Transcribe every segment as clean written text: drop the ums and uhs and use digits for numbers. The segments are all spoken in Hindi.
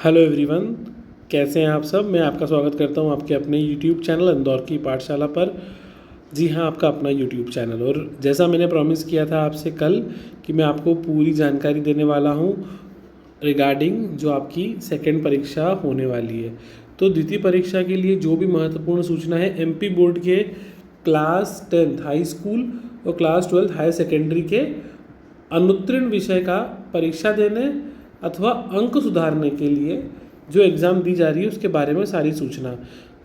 हेलो एवरीवन, कैसे हैं आप सब। मैं आपका स्वागत करता हूं आपके अपने यूट्यूब चैनल इंदौर की पाठशाला पर। जी हाँ, आपका अपना यूट्यूब चैनल। और जैसा मैंने प्रॉमिस किया था आपसे कल कि मैं आपको पूरी जानकारी देने वाला हूं रिगार्डिंग जो आपकी सेकंड परीक्षा होने वाली है। तो द्वितीय परीक्षा के लिए जो भी महत्वपूर्ण सूचना है, एमपी बोर्ड के क्लास 10 हाई स्कूल और क्लास 12 हायर सेकेंडरी के अनुत्तीर्ण विषय का परीक्षा देने अथवा अंक सुधारने के लिए जो एग्ज़ाम दी जा रही है उसके बारे में सारी सूचना।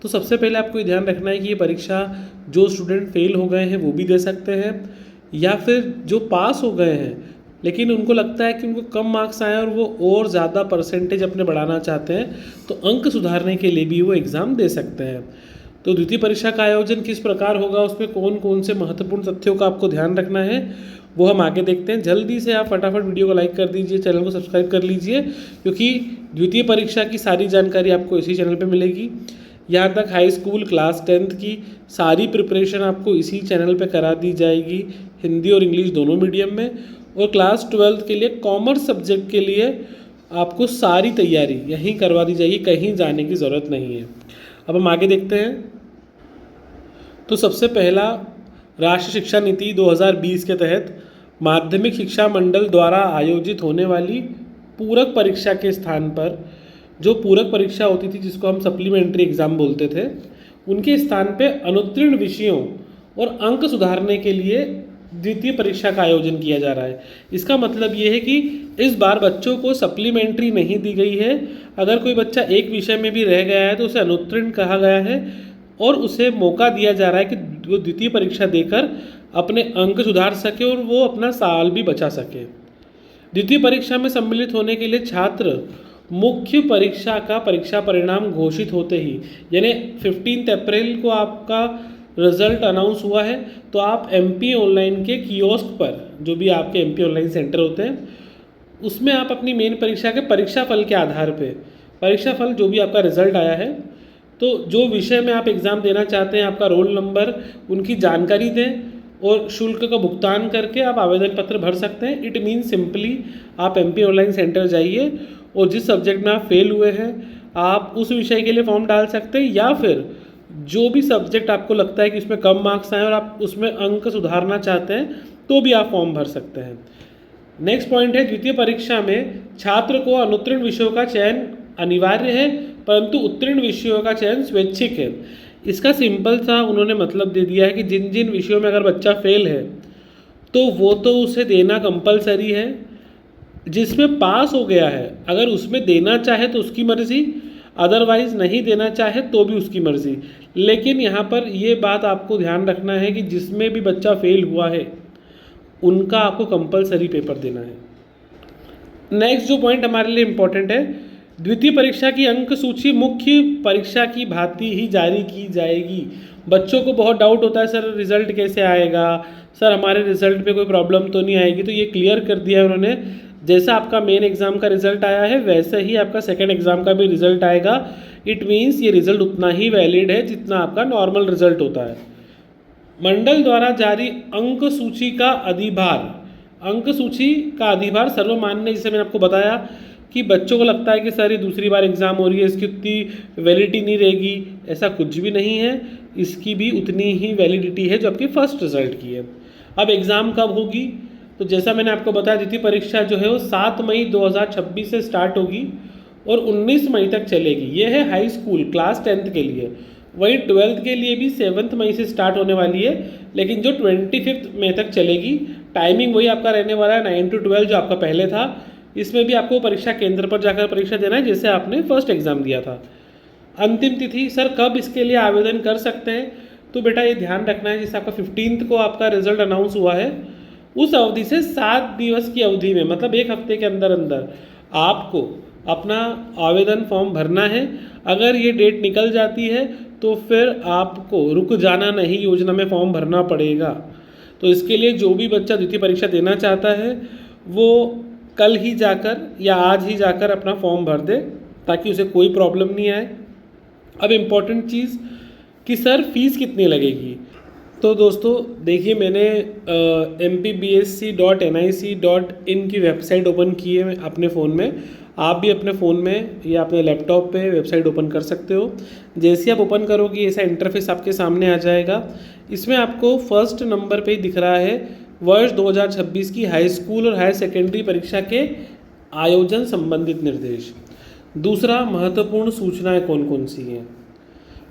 तो सबसे पहले आपको ये ध्यान रखना है कि ये परीक्षा जो स्टूडेंट फेल हो गए हैं वो भी दे सकते हैं, या फिर जो पास हो गए हैं लेकिन उनको लगता है कि उनको कम मार्क्स आए और वो और ज़्यादा परसेंटेज अपने बढ़ाना चाहते हैं, तो अंक सुधारने के लिए भी वो एग्ज़ाम दे सकते हैं। तो द्वितीय परीक्षा का आयोजन किस प्रकार होगा, उसमें कौन कौन से महत्वपूर्ण तथ्यों का आपको ध्यान रखना है, वो हम आगे देखते हैं। जल्दी से आप फटाफट वीडियो को लाइक कर दीजिए, चैनल को सब्सक्राइब कर लीजिए, क्योंकि द्वितीय परीक्षा की सारी जानकारी आपको इसी चैनल पे मिलेगी। यहाँ तक हाई स्कूल क्लास 10 की सारी प्रिपरेशन आपको इसी चैनल पे करा दी जाएगी, हिंदी और इंग्लिश दोनों मीडियम में। और क्लास 12 के लिए कॉमर्स सब्जेक्ट के लिए आपको सारी तैयारी यहीं करवा दी जाएगी, कहीं जाने की ज़रूरत नहीं है। अब हम आगे देखते हैं। तो सबसे पहला, राष्ट्रीय शिक्षा नीति 2020 के तहत माध्यमिक शिक्षा मंडल द्वारा आयोजित होने वाली पूरक परीक्षा के स्थान पर, जो पूरक परीक्षा होती थी जिसको हम सप्लीमेंट्री एग्ज़ाम बोलते थे, उनके स्थान पे अनुत्तीर्ण विषयों और अंक सुधारने के लिए द्वितीय परीक्षा का आयोजन किया जा रहा है। इसका मतलब ये है कि इस बार बच्चों को सप्लीमेंट्री नहीं दी गई है। अगर कोई बच्चा एक विषय में भी रह गया है तो उसे अनुत्तीर्ण कहा गया है और उसे मौका दिया जा रहा है कि वो द्वितीय परीक्षा देकर अपने अंक सुधार सके और वो अपना साल भी बचा सके। द्वितीय परीक्षा में सम्मिलित होने के लिए छात्र मुख्य परीक्षा का परीक्षा परिणाम घोषित होते ही, यानी 15 अप्रैल को आपका रिजल्ट अनाउंस हुआ है, तो आप एमपी ऑनलाइन के कियोस्क पर, जो भी आपके एमपी ऑनलाइन सेंटर होते हैं, उसमें आप अपनी मेन परीक्षा के परीक्षा फल के आधार पे, परीक्षा फल जो भी आपका रिजल्ट आया है, तो जो विषय में आप एग्ज़ाम देना चाहते हैं, आपका रोल नंबर, उनकी जानकारी दें और शुल्क का भुगतान करके आप आवेदन पत्र भर सकते हैं। इट मीन सिंपली आप एमपी ऑनलाइन सेंटर जाइए और जिस सब्जेक्ट में आप फेल हुए हैं आप उस विषय के लिए फॉर्म डाल सकते हैं, या फिर जो भी सब्जेक्ट आपको लगता है कि उसमें कम मार्क्स आए और आप उसमें अंक सुधारना चाहते हैं तो भी आप फॉर्म भर सकते हैं। नेक्स्ट पॉइंट है, द्वितीय परीक्षा में छात्र को अनुत्तीर्ण विषयों का चयन अनिवार्य है, परंतु उत्तीर्ण विषयों का चयन स्वैच्छिक है। इसका सिंपल सा उन्होंने मतलब दे दिया है कि जिन जिन विषयों में अगर बच्चा फेल है तो वो तो उसे देना कंपलसरी है, जिसमें पास हो गया है अगर उसमें देना चाहे तो उसकी मर्ज़ी, अदरवाइज़ नहीं देना चाहे तो भी उसकी मर्ज़ी। लेकिन यहाँ पर ये बात आपको ध्यान रखना है कि जिसमें भी बच्चा फेल हुआ है उनका आपको कंपलसरी पेपर देना है। नेक्स्ट जो पॉइंट हमारे लिए इम्पोर्टेंट है, द्वितीय परीक्षा की अंक सूची मुख्य परीक्षा की भांति ही जारी की जाएगी। बच्चों को बहुत डाउट होता है, सर रिजल्ट कैसे आएगा, सर हमारे रिजल्ट में कोई प्रॉब्लम तो नहीं आएगी। तो ये क्लियर कर दिया है उन्होंने, जैसा आपका मेन एग्ज़ाम का रिजल्ट आया है वैसे ही आपका सेकेंड एग्ज़ाम का भी रिजल्ट आएगा। इट मीन्स ये रिजल्ट उतना ही वैलिड है जितना आपका नॉर्मल रिजल्ट होता है। मंडल द्वारा जारी अंक सूची का अधिभार, अंक सूची का अधिभार सर्वमान्य, जैसे मैंने आपको बताया कि बच्चों को लगता है कि सर ये दूसरी बार एग्ज़ाम हो रही है, इसकी उतनी वैलिडिटी नहीं रहेगी, ऐसा कुछ भी नहीं है। इसकी भी उतनी ही वैलिडिटी है जो आपके फर्स्ट रिजल्ट की है। अब एग्ज़ाम कब होगी, तो जैसा मैंने आपको बताया द्वितीय परीक्षा जो है वो 7 मई 2026 से स्टार्ट होगी और 19 मई तक चलेगी। ये है हाई स्कूल क्लास 10 के लिए। वही 12th के लिए भी 7 मई से स्टार्ट होने वाली है, लेकिन जो 25 मई तक चलेगी। टाइमिंग वही आपका रहने वाला है 9 to 12 जो आपका पहले था। इसमें भी आपको परीक्षा केंद्र पर जाकर परीक्षा देना है जैसे आपने फर्स्ट एग्ज़ाम दिया था। अंतिम तिथि, सर कब इसके लिए आवेदन कर सकते हैं, तो बेटा ये ध्यान रखना है, जैसे आपका 15 को आपका रिजल्ट अनाउंस हुआ है उस अवधि से 7 दिवस की अवधि में, मतलब एक हफ्ते के अंदर अंदर आपको अपना आवेदन फॉर्म भरना है। अगर ये डेट निकल जाती है तो फिर आपको रुक जाना नहीं, योजना में फॉर्म भरना पड़ेगा। तो इसके लिए जो भी बच्चा द्वितीय परीक्षा देना चाहता है वो कल ही जाकर या आज ही जाकर अपना फॉर्म भर दे ताकि उसे कोई प्रॉब्लम नहीं आए। अब इम्पॉर्टेंट चीज़ कि सर फीस कितनी लगेगी, तो दोस्तों देखिए मैंने mpbsc.nic.in की वेबसाइट ओपन की है अपने फ़ोन में। आप भी अपने फ़ोन में या अपने लैपटॉप पे वेबसाइट ओपन कर सकते हो। जैसे ही आप ओपन करोगे ऐसा इंटरफेस आपके सामने आ जाएगा। इसमें आपको फर्स्ट नंबर पे ही दिख रहा है वर्ष 2026 की हाई स्कूल और हायर सेकेंडरी परीक्षा के आयोजन संबंधित निर्देश। दूसरा, महत्वपूर्ण सूचनाएं कौन कौन सी हैं।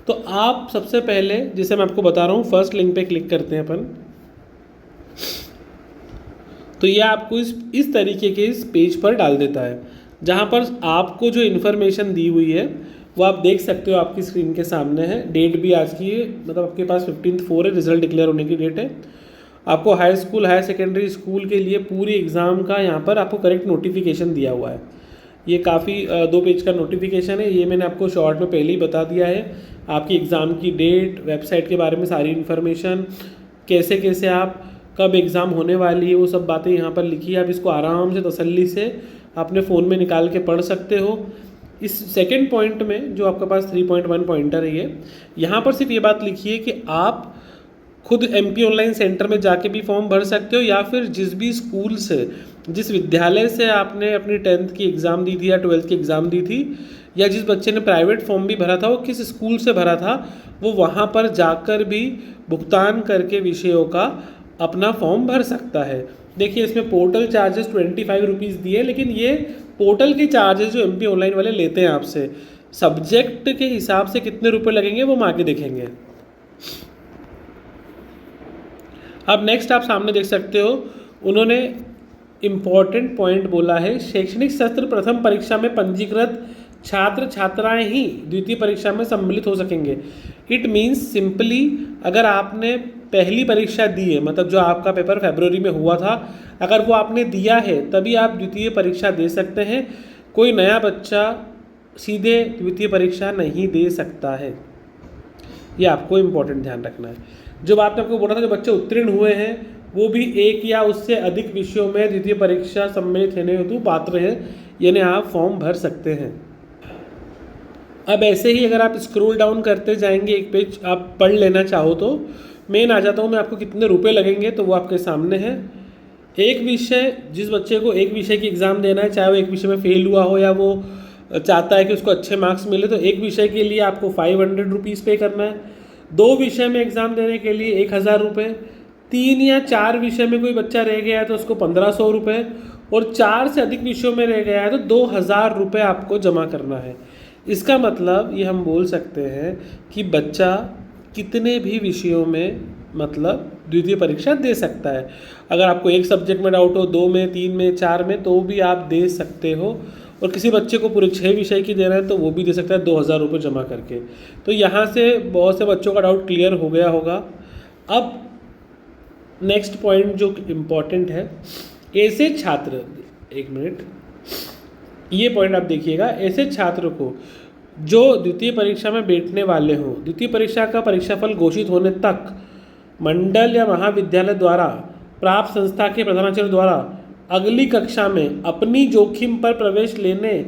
तो आप सबसे पहले, जैसे मैं आपको बता रहा हूँ, फर्स्ट लिंक पे क्लिक करते हैं अपन। तो ये आपको इस तरीके के इस पेज पर डाल देता है, जहाँ पर आपको जो इन्फॉर्मेशन दी हुई है वो आप देख सकते हो, आपकी स्क्रीन के सामने है। डेट भी आज की है, मतलब आपके पास 15/4 है, रिजल्ट डिक्लेयर होने की डेट है। आपको high school higher secondary school के लिए पूरी एग्ज़ाम का यहाँ पर आपको करेक्ट नोटिफिकेशन दिया हुआ है। ये काफ़ी 2 पेज का नोटिफिकेशन है। ये मैंने आपको शॉर्ट में पहले ही बता दिया है। आपकी एग्ज़ाम की डेट, वेबसाइट के बारे में सारी इन्फॉर्मेशन, कैसे कैसे आप कब एग्ज़ाम होने वाली है, वो सब बातें यहाँ पर लिखी है। आप इसको आराम से तसल्ली से अपने फ़ोन में निकाल के पढ़ सकते हो। इस सेकंड पॉइंट में जो आपके पास 3.1 पॉइंटर है, ये यहाँ पर सिर्फ ये बात लिखी है कि आप खुद MP ऑनलाइन सेंटर में जाके भी फॉर्म भर सकते हो, या फिर जिस भी स्कूल से, जिस विद्यालय से आपने अपनी 10th की एग्ज़ाम दी थी या 12th की एग्ज़ाम दी थी, या जिस बच्चे ने प्राइवेट फॉर्म भी भरा था वो किस स्कूल से भरा था, वो वहाँ पर जाकर भी भुगतान करके विषयों का अपना फॉर्म भर सकता है। देखिए, इसमें पोर्टल चार्जेस 25 रुपीज़ दिए, लेकिन ये पोर्टल के चार्जेस जो MP ऑनलाइन वाले लेते हैं आपसे, सब्जेक्ट के हिसाब से कितने रुपए लगेंगे वो हम आगे देखेंगे। अब नेक्स्ट आप सामने देख सकते हो, उन्होंने इम्पॉर्टेंट पॉइंट बोला है, शैक्षणिक सत्र प्रथम परीक्षा में पंजीकृत छात्र छात्राएं ही द्वितीय परीक्षा में सम्मिलित हो सकेंगे। इट मीन्स सिंपली, अगर आपने पहली परीक्षा दी है, मतलब जो आपका पेपर फरवरी में हुआ था, अगर वो आपने दिया है तभी आप द्वितीय परीक्षा दे सकते हैं। कोई नया बच्चा सीधे द्वितीय परीक्षा नहीं दे सकता है। ये आपको इम्पोर्टेंट ध्यान रखना है। जो बात मैं आपको बोल रहा था, जो बच्चे उत्तीर्ण हुए हैं वो भी एक या उससे अधिक विषयों में द्वितीय परीक्षा सम्मिलित होने हेतु पात्र हैं, यानी आप फॉर्म भर सकते हैं। अब ऐसे ही अगर आप स्क्रॉल डाउन करते जाएंगे, एक पेज आप पढ़ लेना चाहो तो मेन आ जाता हूँ मैं, आपको कितने रुपए लगेंगे तो वो आपके सामने है। एक विषय, जिस बच्चे को एक विषय की एग्ज़ाम देना है, चाहे वो एक विषय में फेल हुआ हो या वो चाहता है कि उसको अच्छे मार्क्स मिले, तो एक विषय के लिए आपको 500 रुपीज़ पे करना है। 2 विषय में एग्ज़ाम देने के लिए 1000 रुपये, 3 या 4 विषय में कोई बच्चा रह गया है तो उसको 1500 रुपये, और 4 से अधिक विषयों में रह गया है तो 2000 रुपये आपको जमा करना है। इसका मतलब ये हम बोल सकते हैं कि बच्चा कितने भी विषयों में मतलब द्वितीय परीक्षा दे सकता है। अगर आपको एक सब्जेक्ट में डाउट हो, 2 में, 3 में, 4 में, तो भी आप दे सकते हो। और किसी बच्चे को पूरे 6 विषय की देना है तो वो भी दे सकता है 2000 रुपये जमा करके। तो यहाँ से बहुत से बच्चों का डाउट क्लियर हो गया होगा। अब नेक्स्ट पॉइंट जो इम्पॉर्टेंट है, ऐसे छात्र, एक मिनट, ये पॉइंट आप देखिएगा, ऐसे छात्र को जो द्वितीय परीक्षा में बैठने वाले हों, द्वितीय परीक्षा का परीक्षाफल घोषित होने तक मंडल या महाविद्यालय द्वारा प्राप्त संस्था के प्रधानाचार्य द्वारा अगली कक्षा में अपनी जोखिम पर प्रवेश लेने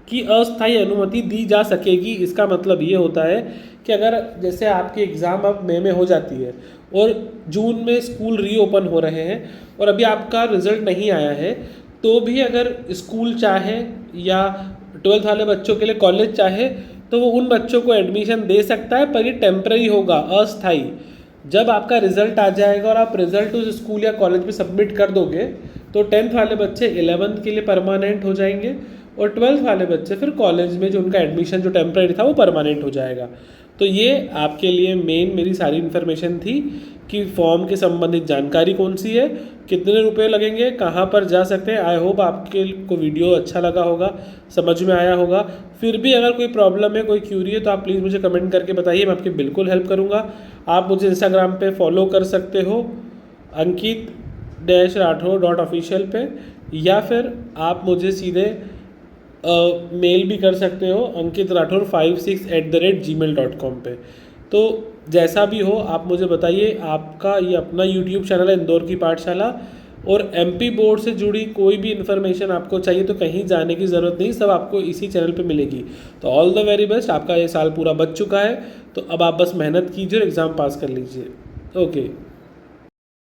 की अस्थायी अनुमति दी जा सकेगी। इसका मतलब ये होता है कि अगर जैसे आपकी एग्ज़ाम अब मई में हो जाती है और जून में स्कूल रीओपन हो रहे हैं और अभी आपका रिज़ल्ट नहीं आया है, तो भी अगर स्कूल चाहे या 12th वाले बच्चों के लिए कॉलेज चाहे तो वो उन बच्चों को एडमिशन दे सकता है, पर ये टेम्पररी होगा, अस्थायी। जब आपका रिज़ल्ट आ जाएगा और आप रिज़ल्ट उस स्कूल या कॉलेज में सबमिट कर दोगे तो 10th वाले बच्चे 11th के लिए परमानेंट हो जाएंगे और 12th वाले बच्चे फिर कॉलेज में जो उनका एडमिशन जो टेम्पररी था वो परमानेंट हो जाएगा। तो ये आपके लिए मेन मेरी सारी इन्फॉर्मेशन थी कि फॉर्म के संबंधित जानकारी कौन सी है, कितने रुपए लगेंगे, कहाँ पर जा सकते हैं। आई होप आपके को वीडियो अच्छा लगा होगा, समझ में आया होगा। फिर भी अगर कोई प्रॉब्लम है, कोई क्यूरी है, तो आप प्लीज़ मुझे कमेंट करके बताइए, मैं आपकी बिल्कुल हेल्प करूँगा। आप मुझे इंस्टाग्राम पे फॉलो कर सकते हो Ankit-Rathore.official पे, या फिर आप मुझे सीधे मेल भी कर सकते हो ankitrathore56@gmail.com पे। तो जैसा भी हो आप मुझे बताइए। आपका ये अपना यूट्यूब चैनल है इंदौर की पाठशाला, और MP बोर्ड से जुड़ी कोई भी इन्फॉर्मेशन आपको चाहिए तो कहीं जाने की ज़रूरत नहीं, सब आपको इसी चैनल पे मिलेगी। तो ऑल द वेरी बेस्ट। आपका ये साल पूरा बच चुका है, तो अब आप बस मेहनत कीजिए और एग्ज़ाम पास कर लीजिए। ओके।